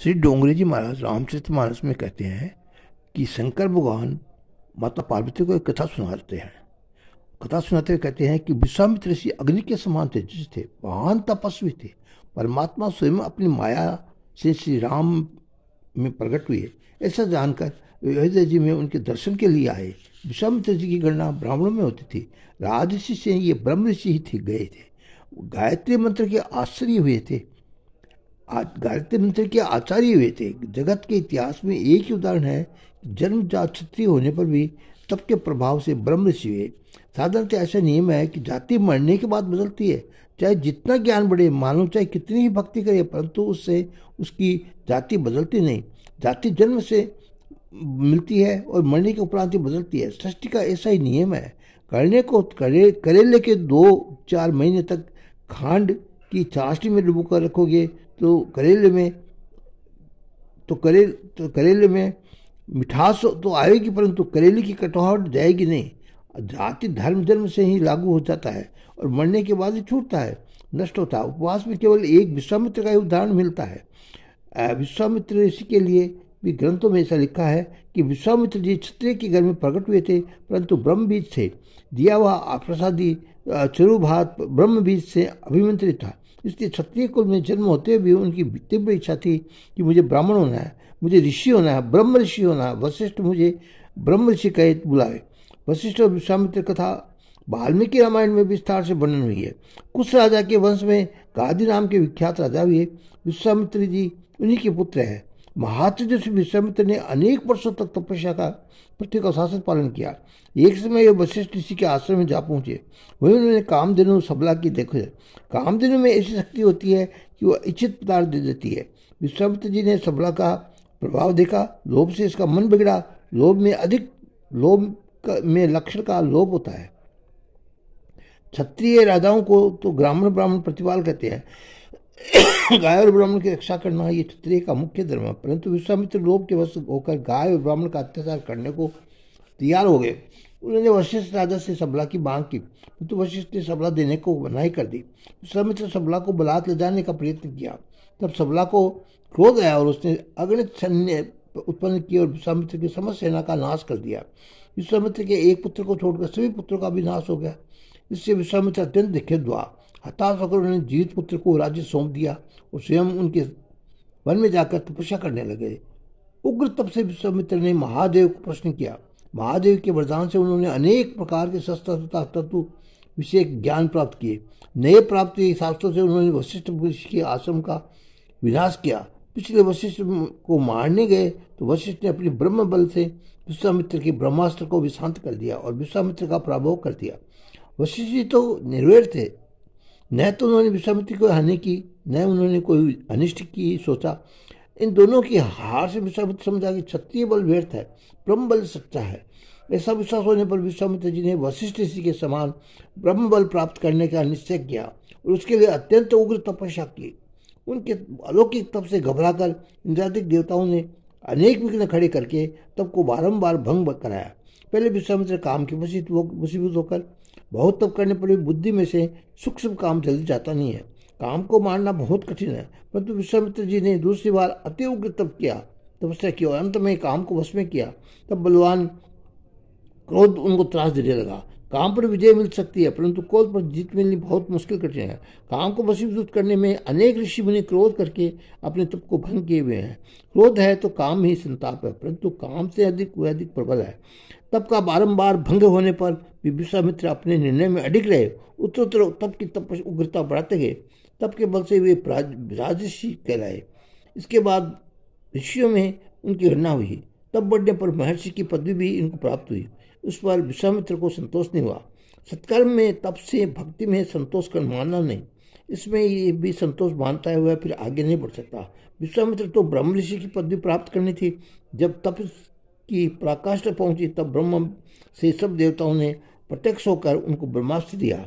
श्री डोंगरे जी महाराज रामचरितमानस में कहते हैं कि शंकर भगवान माता पार्वती को एक कथा सुनाते हैं। कथा सुनाते हुए कहते हैं कि विश्वामित्र ऋषि अग्नि के समान तेजस्वी थे, महान तपस्वी थे। परमात्मा स्वयं अपनी माया से श्री राम में प्रकट हुए। ऐसा जानकर अयोध्या जी में उनके दर्शन के लिए आए। विश्वामित्र जी की गणना ब्राह्मणों में होती थी। राजऋषि से ये ब्रह्म ऋषि ही थे गए थे। गायत्री मंत्र के आश्चर्य हुए थे। गायत्री मंत्र के आचार्य हुए थे। जगत के इतिहास में एक ही उदाहरण है, जन्मजात क्षत्रिय होने पर भी तप के प्रभाव से ब्रह्म ऋषि हुए। साधारणतः ऐसा नियम है कि जाति मरने के बाद बदलती है। चाहे जितना ज्ञान बढ़े, मानव चाहे कितनी ही भक्ति करे, परंतु उससे उसकी जाति बदलती नहीं। जाति जन्म से मिलती है और मरने के उपरांत ही बदलती है। सृष्टि का ऐसा ही नियम है। करेले के 2-4 महीने तक खांड की चाशनी में डुबो कर रखोगे तो करेले में मिठास तो आएगी, परंतु करेले की कटवाहट जाएगी नहीं। जाति धर्म जन्म से ही लागू हो जाता है और मरने के बाद ही छूटता है, नष्ट होता है। उपवास में केवल एक विश्वामित्र का ही उदाहरण मिलता है। विश्वामित्र ऋषि के लिए भी ग्रंथों में ऐसा लिखा है कि विश्वामित्र जी क्षत्रिय के घर में प्रकट हुए थे, परंतु ब्रह्म बीज से दिया हुआ प्रसादी चरुभात ब्रह्म बीज से अभिमंत्रित था। इसलिए क्षत्रिय कुल में जन्म होते हुए भी उनकी तीव्र इच्छा थी कि मुझे ब्राह्मण होना है, मुझे ऋषि होना है, ब्रह्म ऋषि होना है। वशिष्ठ मुझे ब्रह्म ऋषि कहे बुलाए। वशिष्ठ और विश्वामित्र कथा वाल्मीकि रामायण में विस्तार से वर्णन हुई है। कुछ राजा के वंश में गादी नाम के विख्यात राजा हुए। विश्वामित्र जी उन्हीं के पुत्र हैं। महातेजस्वी विश्वामित्र ने अनेक वर्षों तक तपस्या का पृथ्वी का शासन पालन किया। एक समय वे वशिष्ठ ऋषि के आश्रम में जा पहुंचे। वहीं उन्होंने कामधेनु सबला की देखा। कामधेनु में ऐसी शक्ति होती है कि वह इच्छित पदार्थ दे देती है। विश्वामित्र जी ने सबला का प्रभाव देखा। लोभ से इसका मन बिगड़ा। लोभ में लक्षण का लोभ होता है। क्षत्रिय राजाओं को तो ब्राह्मण प्रतिपाल कहते हैं। गाय और ब्राह्मण की रक्षा करना ये क्षत्रिय का मुख्य धर्म है, परंतु विश्वामित्र लोभ के वश होकर गाय और ब्राह्मण का अत्याचार करने को तैयार हो गए। उन्होंने वशिष्ठ राजा से सबला की मांग की, परंतु वशिष्ठ ने सबला देने को मनाही कर दी। विश्वामित्र सबला को बलात् ले जाने का प्रयत्न किया। तब सबला को क्रोध आया और उसने अगणित सैन्य उत्पन्न किए और विश्वामित्र की समस्त सेना का नाश कर दिया। विश्वामित्र के एक पुत्र को छोड़कर सभी पुत्रों का भी नाश हो गया। इससे विश्वामित्र अत्यंत दुखित हुआ। हताश होकर उन्होंने जीवित पुत्र को राज्य सौंप दिया और स्वयं उनके वन में जाकर तपस्या करने लगे। उग्र तप से विश्वामित्र ने महादेव को प्रश्न किया। महादेव के वरदान से उन्होंने अनेक प्रकार के शस्त्र तथा तत्व विषय ज्ञान प्राप्त किए। नए प्राप्त शास्त्रों से उन्होंने वशिष्ठ ऋषि के आश्रम का विनाश किया। पिछले वशिष्ठ को मारने गए तो वशिष्ठ ने अपने ब्रह्म बल से विश्वामित्र के ब्रह्मास्त्र को भी शांत कर दिया और विश्वामित्र का पराभव कर दिया। वशिष्ठ जी तो निर्वैर थे। न तो उन्होंने विश्वामित्र को हानि की, न उन्होंने कोई अनिष्ट की सोचा। इन दोनों की हार से विश्वामित्र समझा कि क्षत्रिय बल व्यर्थ है, ब्रह्म बल सच्चा है। ऐसा विश्वास होने पर विश्वामित्र जी ने वशिष्ठ ऋषि के समान ब्रह्म बल प्राप्त करने का निश्चय किया और उसके लिए अत्यंत उग्र तपस्या की। उनके अलौकिक तप से घबराकर इंद्रादिक देवताओं ने अनेक विघ्न खड़े करके तप को बारंबार भंग कराया। पहले विश्वामित्र काम के वशीभूत होकर बहुत तप करने पर भी बुद्धि में से सूक्ष्म काम जल्दी जाता नहीं है। काम को मारना बहुत कठिन है, परंतु विश्वामित्र जी ने दूसरी बार अति उग्र तपस्या की और अंत में काम को वश में किया। तब बलवान क्रोध उनको त्रास देने लगा। काम पर विजय मिल सकती है, परंतु क्रोध पर जीत मिलनी बहुत मुश्किल कठिन है। काम को वशीभूत करने में अनेक ऋषि मुनि क्रोध करके अपने तप को भंग किए हुए हैं। क्रोध है तो काम ही संताप है, परंतु काम से अधिक प्रबल है। तप का बारंबार भंग होने पर भी विश्वामित्र अपने निर्णय में अडिग रहे। उत्तरोत्तर तप की उग्रता बढ़ाते गए। तप के बल से वे राजऋषि कहलाए। इसके बाद ऋषियों में उनकी गणना हुई। तब बढ़ने पर महर्षि की पदवी भी इनको प्राप्त हुई। उस पर विश्वामित्र को संतोष नहीं हुआ। सत्कर्म में तप से भक्ति में संतोष कर मानना नहीं, इसमें ये भी संतोष मानता हुआ फिर आगे नहीं बढ़ सकता। विश्वामित्र तो ब्रह्म ऋषि की पदवी प्राप्त करनी थी। जब तप की पराकाष्ठा पहुंची तब ब्रह्म से सब देवताओं ने प्रत्यक्ष होकर उनको ब्रह्मास्त्र दिया।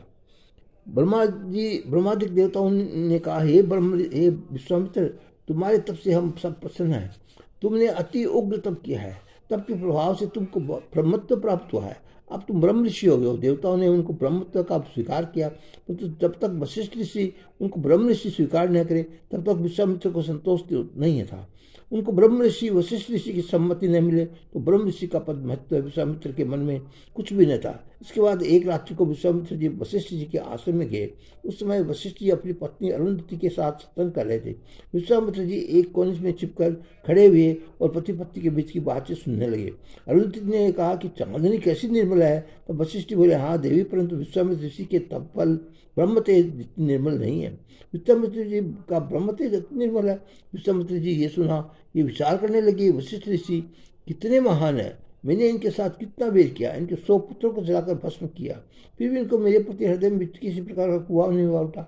ब्रह्मादिक देवताओं ने कहा, हे विश्वामित्र, तुम्हारे तप से हम सब प्रसन्न हैं। तुमने अति उग्र तप किया है। तप के प्रभाव से तुमको ब्रह्मत्व प्राप्त हुआ है। अब तुम ब्रह्म ऋषि हो गए हो। देवताओं ने उनको ब्रह्मत्व का स्वीकार किया, परंतु जब तक वशिष्ठ ऋषि उनको ब्रह्म ऋषि स्वीकार न करे तब तक विश्वामित्र को संतोष नहीं था। उनको ब्रह्म ऋषि वशिष्ठ ऋषि की सम्मति न मिले तो ब्रह्म ऋषि का पद महत्व विश्वामित्र के मन में कुछ भी न था। इसके बाद एक रात्रि को विश्वामित्र जी वशिष्ठ जी के आश्रम में गए। उस समय वशिष्ठ जी अपनी पत्नी अरुंधति के साथ सत्संग कर रहे थे। विश्वामित्र जी एक कोने में छिपकर खड़े हुए और पति पत्नी के बीच की बातचीत सुनने लगे। अरुंधति ने कहा कि चांदनी कैसी निर्मल है। तो वशिष्ठ जी बोले, हाँ देवी, परंतु विश्वामित्र ऋषि के तपल ब्रह्म तेज जितनी निर्मल नहीं है। विश्वामित्र जी का ब्रह्म तेज जितनी निर्मल है। विश्वामित्र जी ये सुना, ये विचार करने लगे, वशिष्ठ ऋषि कितने महान है। मैंने इनके साथ कितना वेर किया, इनके 100 पुत्रों को जलाकर भस्म किया, फिर भी इनको मेरे प्रति हृदय में किसी प्रकार का कुआव नहीं हुआ उठा।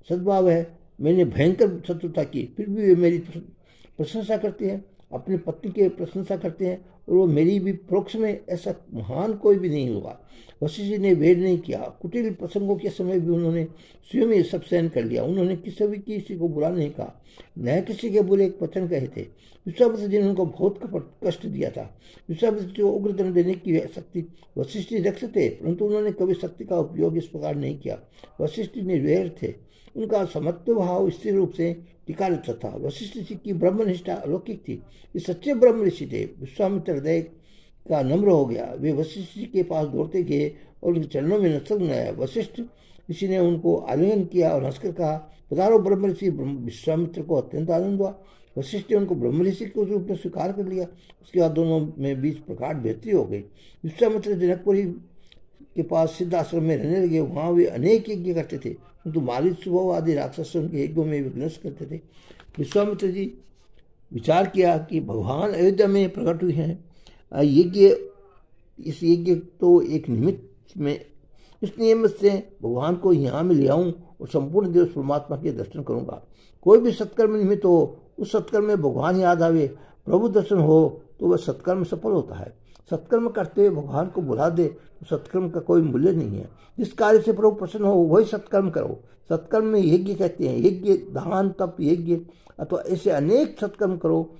सद्भाव है, मैंने भयंकर शत्रुता की, फिर भी वे मेरी प्रशंसा करते हैं, अपने पत्नी के प्रशंसा करते हैं, और वो मेरी भी परोक्ष में ऐसा महान कोई भी नहीं हुआ। वशिष्ठ जी ने भेद नहीं किया। कुटिल प्रसंगों के समय भी उन्होंने स्वयं ये सब सहन कर लिया। उन्होंने किसी को बुरा नहीं कहा, न किसी के बुरे एक वचन कहे थे। विश्वामित्र जी ने उनको बहुत कष्ट दिया था। विश्वामित्र जी को उग्र दंड देने की शक्ति वशिष्ठ जी रखते थे, परंतु उन्होंने कभी शक्ति का उपयोग इस प्रकार नहीं किया। वशिष्ठ जी निर्वैर थे, उनका समत्व भाव स्थिर रूप से टिका रहता था। वशिष्ठ जी की ब्रह्मनिष्ठा अलौकिक थी। ये सच्चे ब्रह्म ऋषि थे। विश्वामित्र हृदय का नम्र हो गया। वे वशिष्ठ जी के पास दौड़ते गए और उनके चरणों में नतमस्तक आया। वशिष्ठ ऋषि ने उनको आलिंगन किया और हंसकर कहा, पधारो ब्रह्म ऋषि। विश्वामित्र को अत्यंत आनंद हुआ। वशिष्ठ ने उनको ब्रह्म ऋषि के रूप में स्वीकार कर लिया। उसके बाद दोनों में बीच प्रगाढ़ बेहतरी हो गई। विश्वामित्र जनकपुरी के पास सिद्ध आश्रम में रहने लगे। वहाँ वे अनेक यज्ञ करते थे, किंतु मालिक स्वभाव आदि राक्षस उनके यज्ञों में विघ्नस्त करते थे। विश्वामित्र जी विचार किया कि भगवान अयोध्या में प्रकट हुए हैं, इस यज्ञ तो एक निमित्त में, इस नियम से भगवान को यहाँ में ले आऊँ और संपूर्ण देव परमात्मा के दर्शन करूँगा। कोई भी सत्कर्म निमित्त हो, उस सत्कर्म में भगवान याद आवे, प्रभु दर्शन हो तो वह सत्कर्म सफल होता है। सत्कर्म करते हुए भगवान को बुला दे तो सत्कर्म का कोई मूल्य नहीं है। जिस कार्य से प्रभु प्रसन्न हो वही सत्कर्म करो। सत्कर्म में यज्ञ कहते हैं। यज्ञ, दान, तप, यज्ञ अथवा ऐसे अनेक सत्कर्म करो।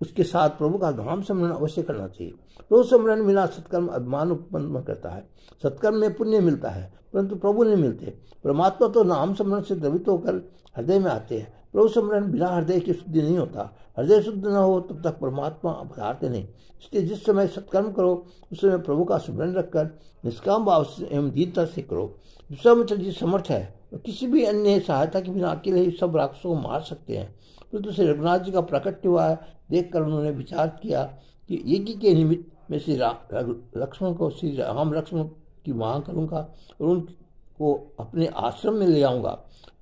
उसके साथ प्रभु का नाम स्मरण अवश्य करना चाहिए। प्रभु स्मरण बिना सत्कर्म अभिमान उत्पन्न करता है। सत्कर्म में पुण्य मिलता है, परंतु प्रभु नहीं मिलते। परमात्मा तो नाम स्मरण से द्रवित होकर हृदय में आते हैं। प्रभु स्मरण बिना हृदय की शुद्धि नहीं होता। हृदय शुद्ध न हो तब तक परमात्मा पधारते नहीं। इसलिए जिस समय सत्कर्म करो उस समय प्रभु का स्मरण रखकर निष्काम भाव से एवं दीनता से करो। विश्वामित्र जी समर्थ है, तो किसी भी अन्य सहायता के बिना अकेले ही सब राक्षसों को मार सकते हैं। परंतु श्री रघुनाथ जी का प्रकट हुआ देखकर उन्होंने विचार किया कि यज्ञ के निमित्त में श्री लक्ष्मण को, श्री राम लक्ष्मण की मांग करूँगा और उनको अपने आश्रम में ले आऊँगा।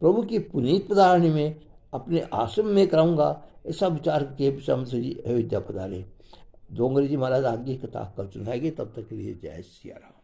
प्रभु की पुनीत पधारणी में अपने आश्रम में कराऊंगा। ऐसा विचार करके विश्वामित्र जी अयोध्या पधारे। डोंगरी जी महाराज आगे कथा कल सुनाएंगे। तब तक के लिए जय सिया राम।